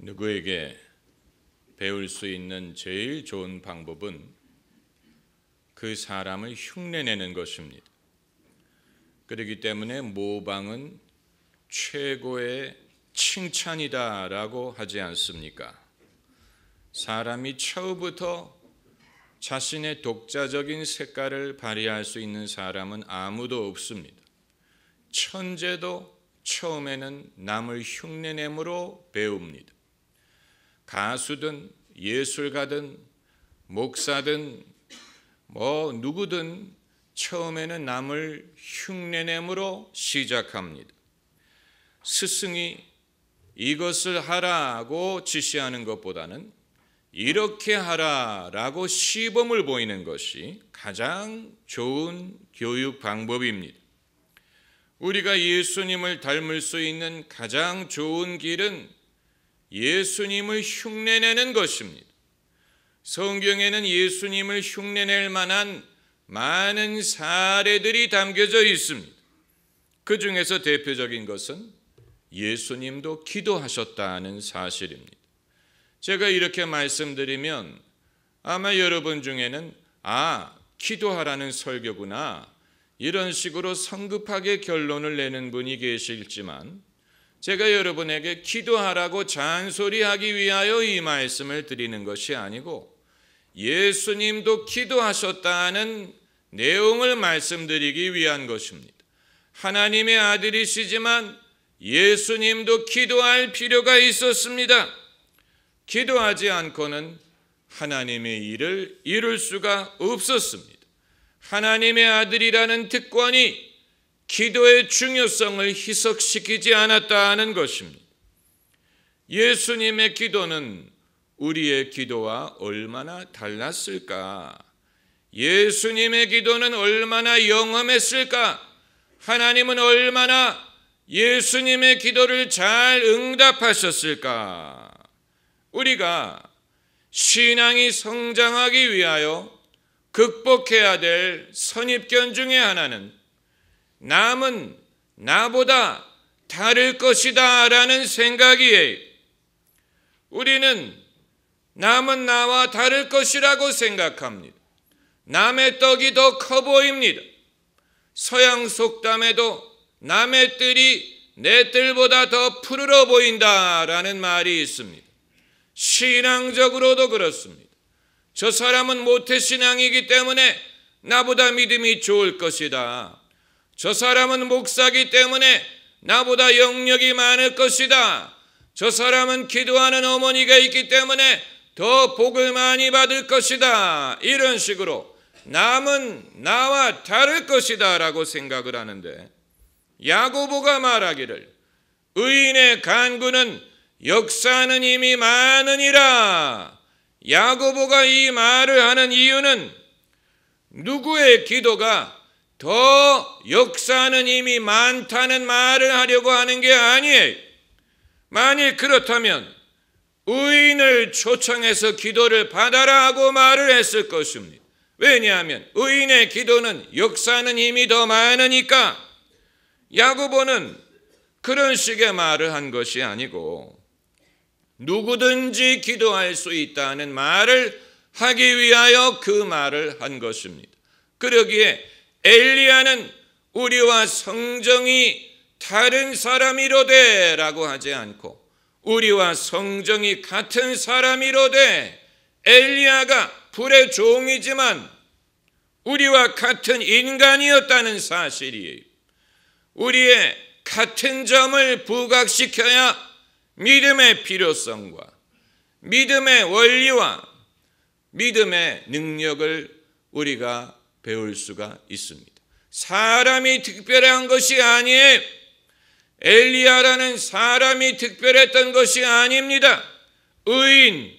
누구에게 배울 수 있는 제일 좋은 방법은 그 사람을 흉내내는 것입니다. 그렇기 때문에 모방은 최고의 칭찬이다라고 하지 않습니까? 사람이 처음부터 자신의 독자적인 색깔을 발휘할 수 있는 사람은 아무도 없습니다. 천재도 처음에는 남을 흉내내므로 배웁니다. 가수든 예술가든 목사든 누구든 처음에는 남을 흉내내므로 시작합니다. 스승이 이것을 하라고 지시하는 것보다는 이렇게 하라라고 시범을 보이는 것이 가장 좋은 교육 방법입니다. 우리가 예수님을 닮을 수 있는 가장 좋은 길은 예수님을 흉내내는 것입니다. 성경에는 예수님을 흉내낼 만한 많은 사례들이 담겨져 있습니다. 그 중에서 대표적인 것은 예수님도 기도하셨다는 사실입니다. 제가 이렇게 말씀드리면 아마 여러분 중에는 기도하라는 설교구나 이런 식으로 성급하게 결론을 내는 분이 계실지만 제가 여러분에게 기도하라고 잔소리하기 위하여 이 말씀을 드리는 것이 아니고 예수님도 기도하셨다는 내용을 말씀드리기 위한 것입니다. 하나님의 아들이시지만 예수님도 기도할 필요가 있었습니다. 기도하지 않고는 하나님의 일을 이룰 수가 없었습니다. 하나님의 아들이라는 특권이 기도의 중요성을 희석시키지 않았다는 것입니다. 예수님의 기도는 우리의 기도와 얼마나 달랐을까? 예수님의 기도는 얼마나 영험했을까? 하나님은 얼마나 예수님의 기도를 잘 응답하셨을까? 우리가 신앙이 성장하기 위하여 극복해야 될 선입견 중에 하나는 남은 나보다 다를 것이다 라는 생각이에요. 우리는 남은 나와 다를 것이라고 생각합니다. 남의 떡이 더 커 보입니다. 서양 속담에도 남의 뜰이 내 뜰보다 더 푸르러 보인다라는 말이 있습니다. 신앙적으로도 그렇습니다. 저 사람은 모태신앙이기 때문에 나보다 믿음이 좋을 것이다. 저 사람은 목사이기 때문에 나보다 영역이 많을 것이다. 저 사람은 기도하는 어머니가 있기 때문에 더 복을 많이 받을 것이다. 이런 식으로 남은 나와 다를 것이다 라고 생각을 하는데 야고보가 말하기를 의인의 간구는 역사하는 힘이 많으니라. 야고보가 이 말을 하는 이유는 누구의 기도가 더 역사하는 힘이 많다는 말을 하려고 하는 게 아니에요. 만일 그렇다면 의인을 초청해서 기도를 받아라 하고 말을 했을 것입니다. 왜냐하면 의인의 기도는 역사하는 힘이 더 많으니까. 야고보는 그런 식의 말을 한 것이 아니고 누구든지 기도할 수 있다는 말을 하기 위하여 그 말을 한 것입니다. 그러기에 엘리야는 우리와 성정이 다른 사람이로되 라고 하지 않고 우리와 성정이 같은 사람이로되 엘리야가 불의 종이지만 우리와 같은 인간이었다는 사실이에요. 우리의 같은 점을 부각시켜야 믿음의 필요성과 믿음의 원리와 믿음의 능력을 우리가 배울 수가 있습니다. 사람이 특별한 것이 아니에요. 엘리야라는 사람이 특별했던 것이 아닙니다. 의인,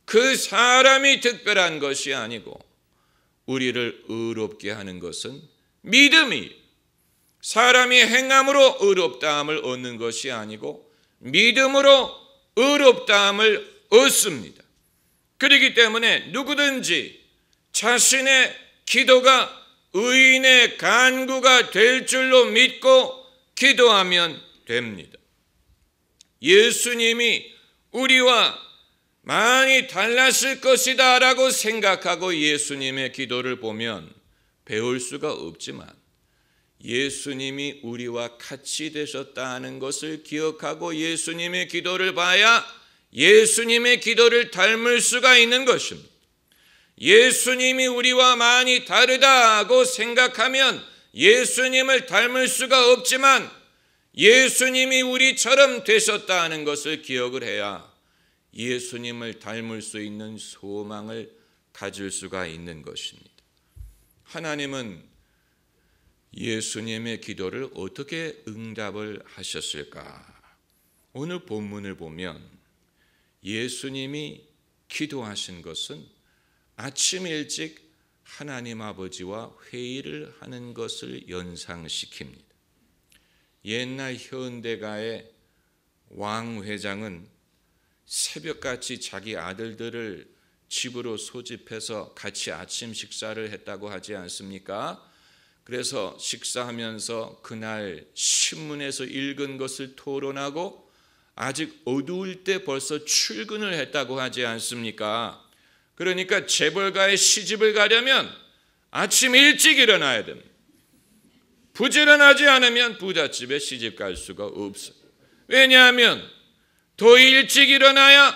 그 사람이 특별한 것이 아니고 우리를 의롭게 하는 것은 믿음이에요. 사람이 행함으로 의롭다함을 얻는 것이 아니고 믿음으로 의롭다함을 얻습니다. 그렇기 때문에 누구든지 자신의 기도가 의인의 간구가 될 줄로 믿고 기도하면 됩니다. 예수님이 우리와 많이 달랐을 것이다 라고 생각하고 예수님의 기도를 보면 배울 수가 없지만, 예수님이 우리와 같이 되셨다는 것을 기억하고 예수님의 기도를 봐야 예수님의 기도를 닮을 수가 있는 것입니다. 예수님이 우리와 많이 다르다고 생각하면 예수님을 닮을 수가 없지만, 예수님이 우리처럼 되셨다는 것을 기억을 해야 예수님을 닮을 수 있는 소망을 가질 수가 있는 것입니다. 하나님은 예수님의 기도를 어떻게 응답을 하셨을까? 오늘 본문을 보면 예수님이 기도하신 것은 아침 일찍 하나님 아버지와 회의를 하는 것을 연상시킵니다. 옛날 현대가의 왕회장은 새벽같이 자기 아들들을 집으로 소집해서 같이 아침 식사를 했다고 하지 않습니까? 그래서 식사하면서 그날 신문에서 읽은 것을 토론하고 아직 어두울 때 벌써 출근을 했다고 하지 않습니까? 그러니까 재벌가의 시집을 가려면 아침 일찍 일어나야 됩니다. 부지런하지 않으면 부잣집에 시집 갈 수가 없어요. 왜냐하면 더 일찍 일어나야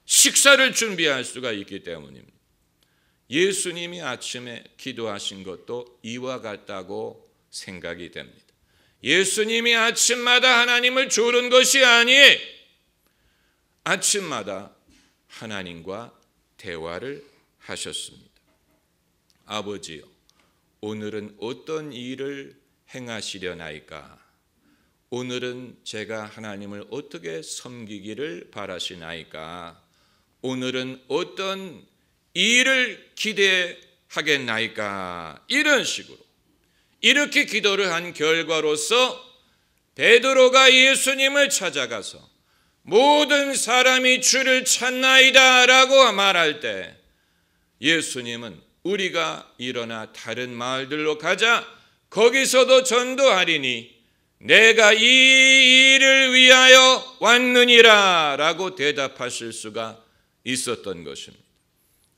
식사를 준비할 수가 있기 때문입니다. 예수님이 아침에 기도하신 것도 이와 같다고 생각이 됩니다. 예수님이 아침마다 하나님을 조른 것이 아니에요. 아침마다 하나님과 대화를 하셨습니다. 아버지요, 오늘은 어떤 일을 행하시려나이까? 오늘은 제가 하나님을 어떻게 섬기기를 바라시나이까? 오늘은 어떤 일을 기대하겠나이까? 이런 식으로 이렇게 기도를 한 결과로서 베드로가 예수님을 찾아가서 모든 사람이 주를 찾나이다 라고 말할 때 예수님은 우리가 일어나 다른 마을들로 가자, 거기서도 전도하리니 내가 이 일을 위하여 왔느니라 라고 대답하실 수가 있었던 것입니다.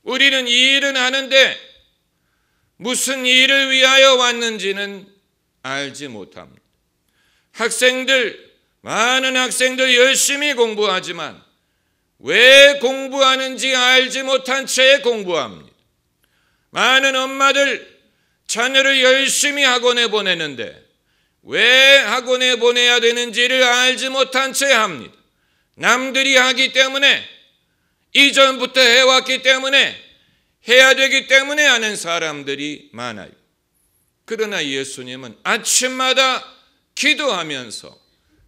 우리는 이 일은 하는데 무슨 일을 위하여 왔는지는 알지 못합니다. 많은 학생들 열심히 공부하지만 왜 공부하는지 알지 못한 채 공부합니다. 많은 엄마들 자녀를 열심히 학원에 보내는데 왜 학원에 보내야 되는지를 알지 못한 채 합니다. 남들이 하기 때문에, 이전부터 해왔기 때문에, 해야 되기 때문에 하는 사람들이 많아요. 그러나 예수님은 아침마다 기도하면서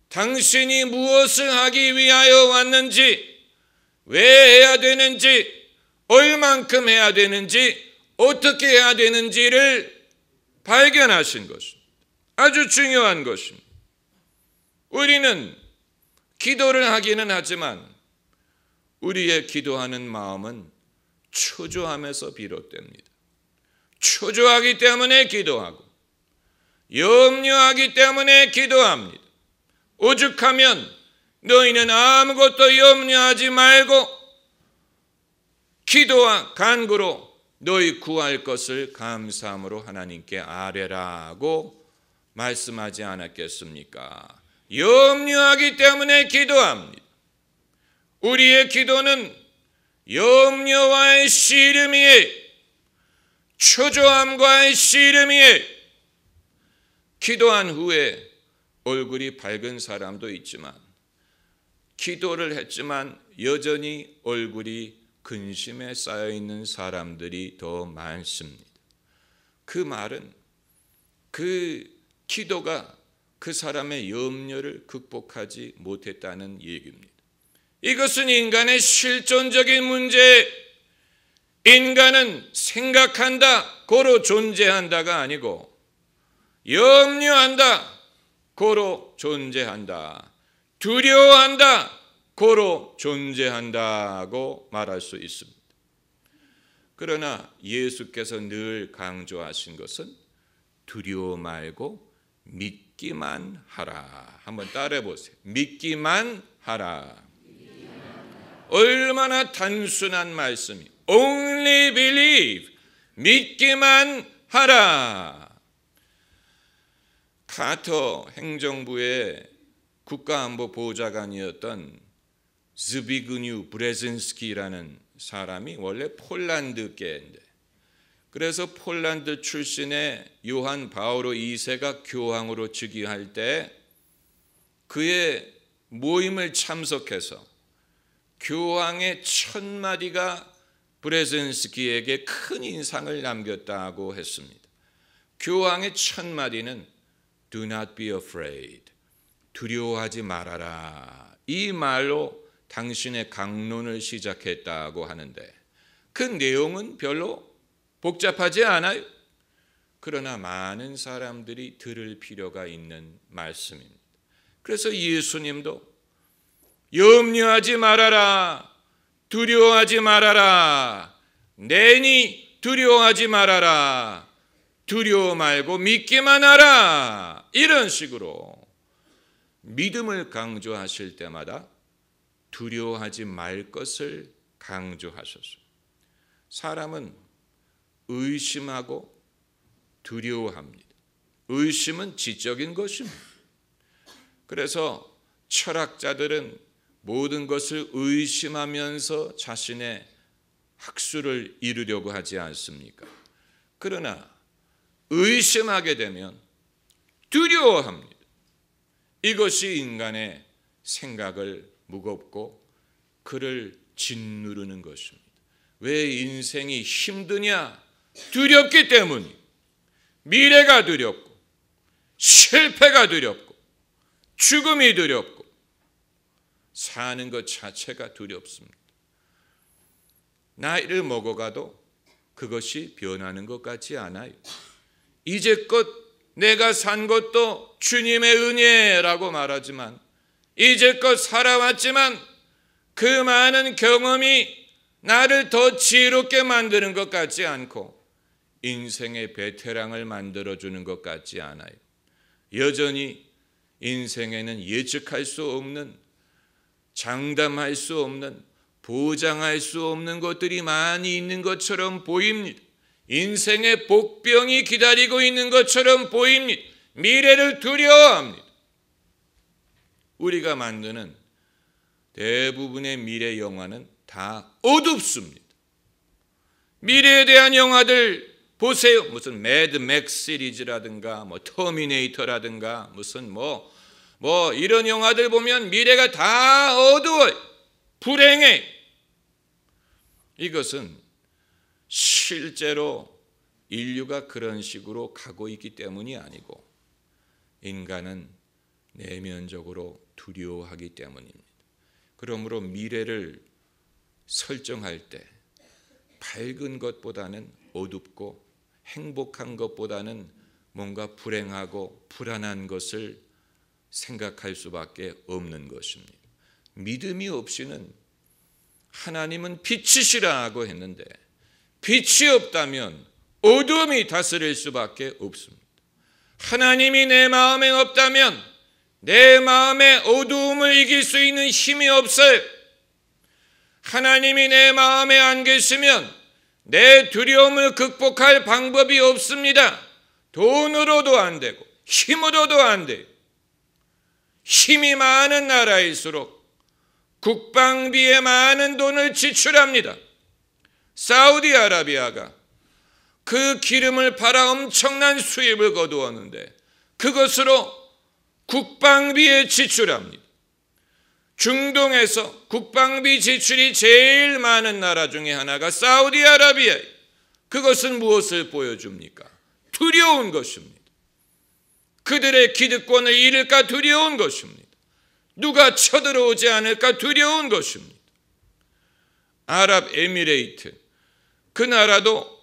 당신이 무엇을 하기 위하여 왔는지, 왜 해야 되는지, 얼만큼 해야 되는지, 어떻게 해야 되는지를 발견하신 것입니다. 아주 중요한 것입니다. 우리는 기도를 하기는 하지만 우리의 기도하는 마음은 초조함에서 비롯됩니다. 초조하기 때문에 기도하고 염려하기 때문에 기도합니다. 오죽하면 너희는 아무것도 염려하지 말고 기도와 간구로 너희 구할 것을 감사함으로 하나님께 아뢰라고 말씀하지 않았겠습니까? 염려하기 때문에 기도합니다. 우리의 기도는 염려와의 씨름이에요. 초조함과의 씨름이에요. 기도한 후에 얼굴이 밝은 사람도 있지만, 기도를 했지만 여전히 얼굴이 근심에 쌓여 있는 사람들이 더 많습니다. 그 말은 그 기도가 그 사람의 염려를 극복하지 못했다는 얘기입니다. 이것은 인간의 실존적인 문제, 인간은 생각한다, 고로 존재한다가 아니고 염려한다, 고로 존재한다, 두려워한다, 고로 존재한다고 말할 수 있습니다. 그러나 예수께서 늘 강조하신 것은 두려워 말고 믿기만 하라. 한번 따라해 보세요. 믿기만 하라. 얼마나 단순한 말씀이. Only believe. 믿기만 하라. 카터 행정부의 국가안보보좌관이었던 즈비그뉴 브레진스키라는 사람이 원래 폴란드계인데, 그래서 폴란드 출신의 요한 바오로 2세가 교황으로 즉위할 때 그의 모임을 참석해서 교황의 첫 마디가 브레진스키에게 큰 인상을 남겼다고 했습니다. 교황의 첫 마디는 Do not be afraid. 두려워하지 말아라. 이 말로 당신의 강론을 시작했다고 하는데, 그 내용은 별로 복잡하지 않아요. 그러나 많은 사람들이 들을 필요가 있는 말씀입니다. 그래서 예수님도 염려하지 말아라, 두려워하지 말아라, 내니 두려워하지 말아라, 두려워 말고 믿기만 하라, 이런 식으로 믿음을 강조하실 때마다 두려워하지 말 것을 강조하셨어요. 사람은 의심하고 두려워합니다. 의심은 지적인 것입니다. 그래서 철학자들은 모든 것을 의심하면서 자신의 학술을 이루려고 하지 않습니까? 그러나 의심하게 되면 두려워합니다. 이것이 인간의 생각을 무겁고 그를 짓누르는 것입니다. 왜 인생이 힘드냐? 두렵기 때문이. 미래가 두렵고 실패가 두렵고 죽음이 두렵고 사는 것 자체가 두렵습니다. 나이를 먹어가도 그것이 변하는 것 같지 않아요. 이제껏 내가 산 것도 주님의 은혜라고 말하지만, 이제껏 살아왔지만 그 많은 경험이 나를 더 지혜롭게 만드는 것 같지 않고 인생의 베테랑을 만들어주는 것 같지 않아요. 여전히 인생에는 예측할 수 없는, 장담할 수 없는, 보장할 수 없는 것들이 많이 있는 것처럼 보입니다. 인생의 복병이 기다리고 있는 것처럼 보입니다. 미래를 두려워합니다. 우리가 만드는 대부분의 미래 영화는 다 어둡습니다. 미래에 대한 영화들 보세요. 무슨 매드맥스 시리즈라든가 터미네이터라든가 무슨 이런 영화들 보면 미래가 다 어두워요. 불행해. 이것은 실제로 인류가 그런 식으로 가고 있기 때문이 아니고 인간은 내면적으로 두려워하기 때문입니다. 그러므로 미래를 설정할 때 밝은 것보다는 어둡고 행복한 것보다는 뭔가 불행하고 불안한 것을 생각할 수밖에 없는 것입니다. 믿음이 없이는, 하나님은 빛이시라고 했는데 빛이 없다면 어둠이 다스릴 수밖에 없습니다. 하나님이 내 마음에 없다면 내 마음의 어두움을 이길 수 있는 힘이 없어요. 하나님이 내 마음에 안 계시면 내 두려움을 극복할 방법이 없습니다. 돈으로도 안 되고 힘으로도 안 돼요. 힘이 많은 나라일수록 국방비에 많은 돈을 지출합니다. 사우디아라비아가 그 기름을 팔아 엄청난 수입을 거두었는데 그것으로 국방비에 지출합니다. 중동에서 국방비 지출이 제일 많은 나라 중에 하나가 사우디아라비아예요. 그것은 무엇을 보여줍니까? 두려운 것입니다. 그들의 기득권을 잃을까 두려운 것입니다. 누가 쳐들어오지 않을까 두려운 것입니다. 아랍에미레이트, 그 나라도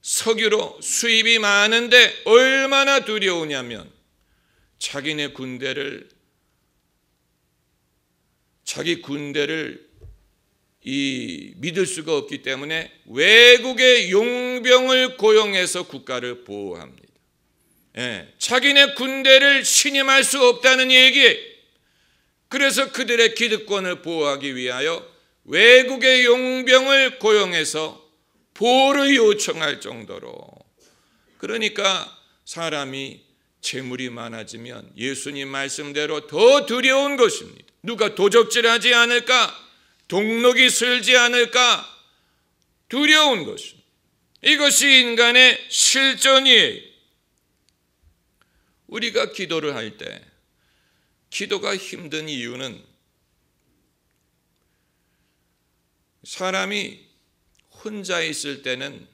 석유로 수입이 많은데 얼마나 두려우냐면 자기 군대를 믿을 수가 없기 때문에 외국의 용병을 고용해서 국가를 보호합니다. 자기네 군대를 신임할 수 없다는 얘기예요. 그래서 그들의 기득권을 보호하기 위하여 외국의 용병을 고용해서 보호를 요청할 정도로, 그러니까 사람이 재물이 많아지면 예수님 말씀대로 더 두려운 것입니다. 누가 도적질하지 않을까? 동록이 슬지 않을까? 두려운 것입니다. 이것이 인간의 실존이에요. 우리가 기도를 할 때 기도가 힘든 이유는 사람이 혼자 있을 때는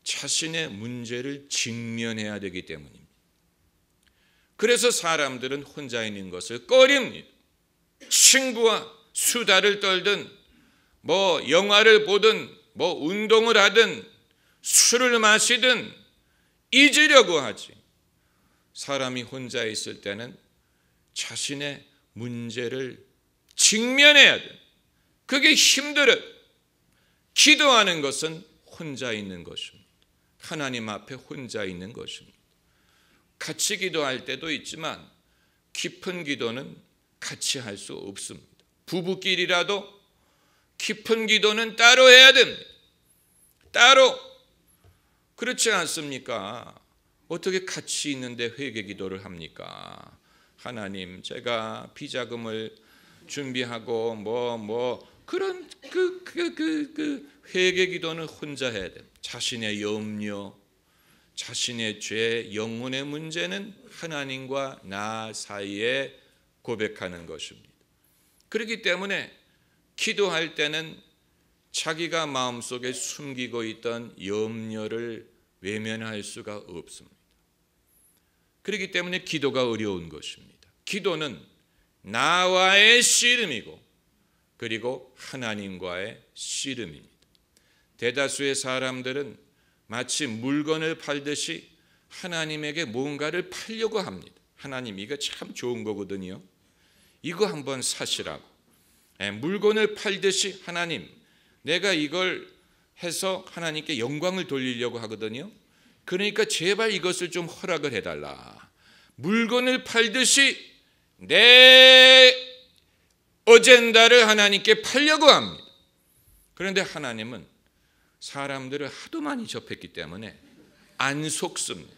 자신의 문제를 직면해야 되기 때문입니다. 그래서 사람들은 혼자 있는 것을 꺼립니다. 친구와 수다를 떨든 영화를 보든 운동을 하든 술을 마시든 잊으려고 하지. 사람이 혼자 있을 때는 자신의 문제를 직면해야 돼. 그게 힘들어요. 기도하는 것은 혼자 있는 것입니다. 하나님 앞에 혼자 있는 것입니다. 같이 기도할 때도 있지만 깊은 기도는 같이 할 수 없습니다. 부부끼리라도 깊은 기도는 따로 해야 됩니다. 따로. 그렇지 않습니까? 어떻게 같이 있는데 회개 기도를 합니까? 하나님, 제가 비자금을 준비하고 그런 회개 기도는 혼자 해야 됩니다. 자신의 염려, 자신의 죄, 영혼의 문제는 하나님과 나 사이에 고백하는 것입니다. 그렇기 때문에 기도할 때는 자기가 마음속에 숨기고 있던 염려를 외면할 수가 없습니다. 그렇기 때문에 기도가 어려운 것입니다. 기도는 나와의 씨름이고 그리고 하나님과의 씨름입니다. 대다수의 사람들은 마치 물건을 팔듯이 하나님에게 뭔가를 팔려고 합니다. 하나님, 이거 참 좋은 거거든요. 이거 한번 사시라고. 물건을 팔듯이 하나님, 내가 이걸 해서 하나님께 영광을 돌리려고 하거든요. 그러니까 제발 이것을 좀 허락을 해달라. 물건을 팔듯이 내 어젠다를 하나님께 팔려고 합니다. 그런데 하나님은 사람들을 하도 많이 접했기 때문에 안 속습니다.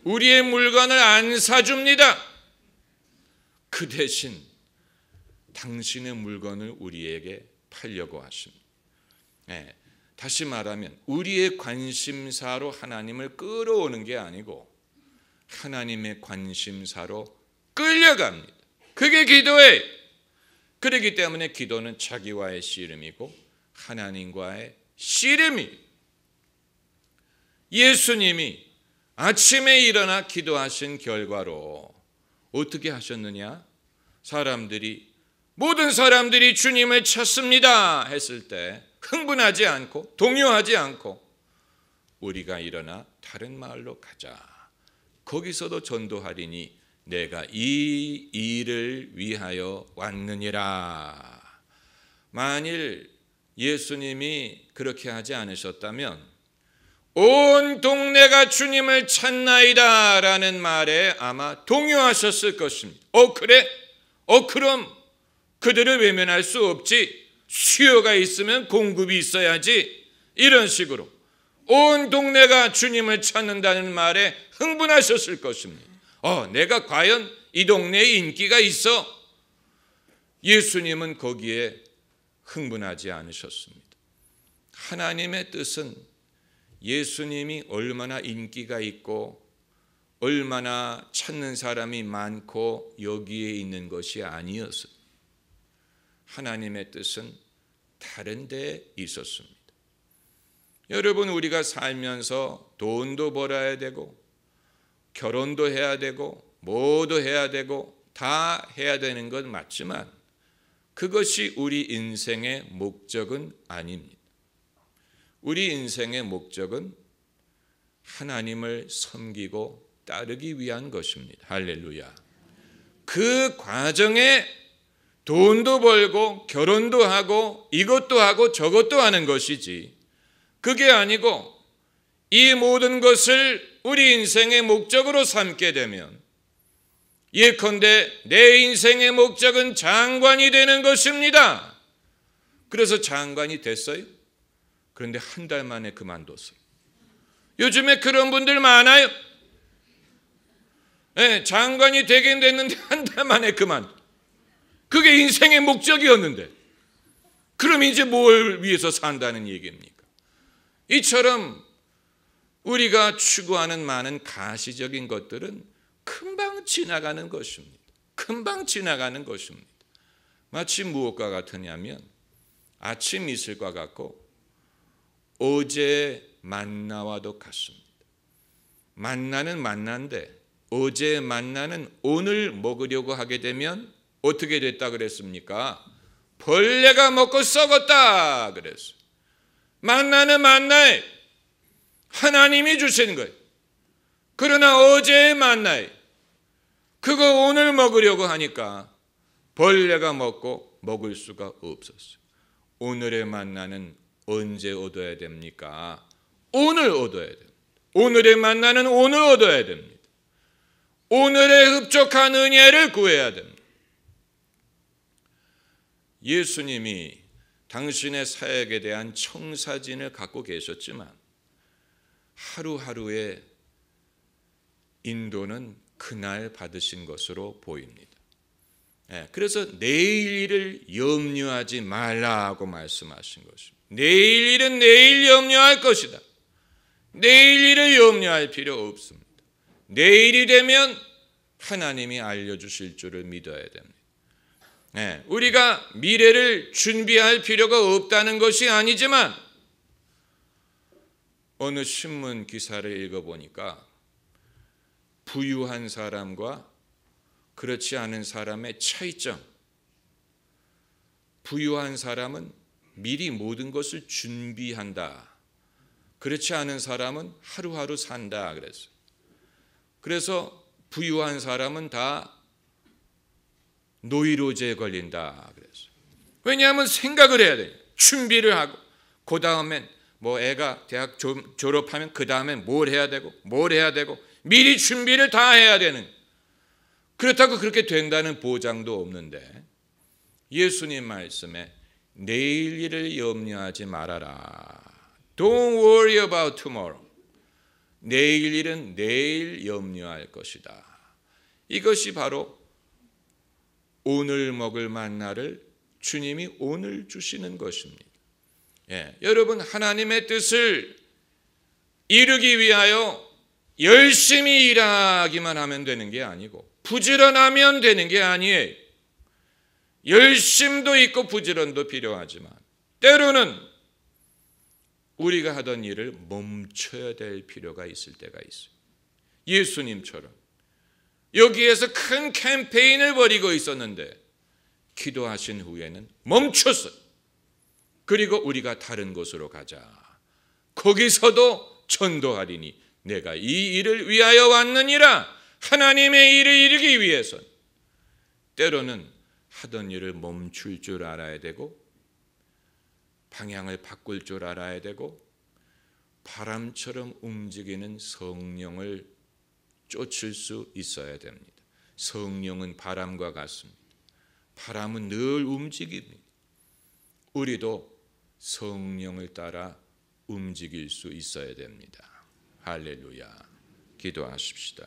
우리의 물건을 안 사줍니다. 그 대신 당신의 물건을 우리에게 팔려고 하십니다. 다시 말하면 우리의 관심사로 하나님을 끌어오는 게 아니고 하나님의 관심사로 끌려갑니다. 그게 기도예요. 그렇기 때문에 기도는 자기와의 씨름이고 하나님과의 씨름이. 예수님이 아침에 일어나 기도하신 결과로 어떻게 하셨느냐? 모든 사람들이 주님을 찾습니다 했을 때 흥분하지 않고 동요하지 않고 우리가 일어나 다른 마을로 가자. 거기서도 전도하리니 내가 이 일을 위하여 왔느니라. 만일 예수님이 그렇게 하지 않으셨다면 온 동네가 주님을 찾나이다 라는 말에 아마 동요하셨을 것입니다. 그래? 그럼 그들을 외면할 수 없지. 수요가 있으면 공급이 있어야지. 이런 식으로 온 동네가 주님을 찾는다는 말에 흥분하셨을 것입니다. 내가 과연 이 동네에 인기가 있어? 예수님은 거기에 흥분하지 않으셨습니다. 하나님의 뜻은 예수님이 얼마나 인기가 있고 얼마나 찾는 사람이 많고 여기에 있는 것이 아니었어요. 하나님의 뜻은 다른 데에 있었습니다. 여러분, 우리가 살면서 돈도 벌어야 되고 결혼도 해야 되고 뭐도 해야 되고 다 해야 되는 건 맞지만 그것이 우리 인생의 목적은 아닙니다. 우리 인생의 목적은 하나님을 섬기고 따르기 위한 것입니다. 할렐루야. 그 과정에 돈도 벌고 결혼도 하고 이것도 하고 저것도 하는 것이지, 그게 아니고 이 모든 것을 우리 인생의 목적으로 삼게 되면 예컨대 내 인생의 목적은 장관이 되는 것입니다. 그래서 장관이 됐어요. 그런데 한 달 만에 그만뒀어요. 요즘에 그런 분들 많아요. 네, 장관이 되긴 됐는데 한 달 만에 그만. 그게 인생의 목적이었는데 그럼 이제 뭘 위해서 산다는 얘기입니까? 이처럼 우리가 추구하는 많은 가시적인 것들은 금방 지나가는 것입니다. 금방 지나가는 것입니다. 마치 무엇과 같으냐면 아침 이슬과 같고 어제 만나와도 같습니다. 만나는 만나인데 어제 만나는 오늘 먹으려고 하게 되면 어떻게 됐다 그랬습니까? 벌레가 먹고 썩었다 그랬어요. 만나는 만나에 하나님이 주시는 거예요. 그러나 어제의 만나에 그거 오늘 먹으려고 하니까 벌레가 먹고 먹을 수가 없었어요. 오늘의 만나는 언제 얻어야 됩니까? 오늘 얻어야 됩니다. 오늘의 만나는 오늘 얻어야 됩니다. 오늘의 흡족한 은혜를 구해야 됩니다. 예수님이 당신의 사역에 대한 청사진을 갖고 계셨지만 하루하루의 인도는 그날 받으신 것으로 보입니다. 그래서 내일 일을 염려하지 말라고 말씀하신 것입니다. 내일 일은 내일 염려할 것이다. 내일 일을 염려할 필요 없습니다. 내일이 되면 하나님이 알려주실 줄을 믿어야 됩니다. 우리가 미래를 준비할 필요가 없다는 것이 아니지만 어느 신문 기사를 읽어보니까 부유한 사람과 그렇지 않은 사람의 차이점. 부유한 사람은 미리 모든 것을 준비한다. 그렇지 않은 사람은 하루하루 산다 그랬어요. 그래서 부유한 사람은 다 노이로제에 걸린다 그랬어요. 왜냐하면 생각을 해야 돼요. 준비를 하고 그 다음엔 뭐 애가 대학 졸업하면 그 다음엔 뭘 해야 되고 미리 준비를 다 해야 되는. 그렇다고 그렇게 된다는 보장도 없는데 예수님 말씀에 내일 일을 염려하지 말아라. Don't worry about tomorrow. 내일 일은 내일 염려할 것이다. 이것이 바로 오늘 먹을 만나를 주님이 오늘 주시는 것입니다. 여러분 하나님의 뜻을 이루기 위하여 열심히 일하기만 하면 되는 게 아니고 부지런하면 되는 게 아니에요. 열심도 있고 부지런도 필요하지만 때로는 우리가 하던 일을 멈춰야 될 필요가 있을 때가 있어요. 예수님처럼 여기에서 큰 캠페인을 벌이고 있었는데 기도하신 후에는 멈췄어요. 그리고 우리가 다른 곳으로 가자. 거기서도 전도하리니 내가 이 일을 위하여 왔느니라. 하나님의 일을 이루기 위해서 때로는 하던 일을 멈출 줄 알아야 되고 방향을 바꿀 줄 알아야 되고 바람처럼 움직이는 성령을 쫓을 수 있어야 됩니다. 성령은 바람과 같습니다. 바람은 늘 움직입니다. 우리도 성령을 따라 움직일 수 있어야 됩니다. 할렐루야. 기도하십시다.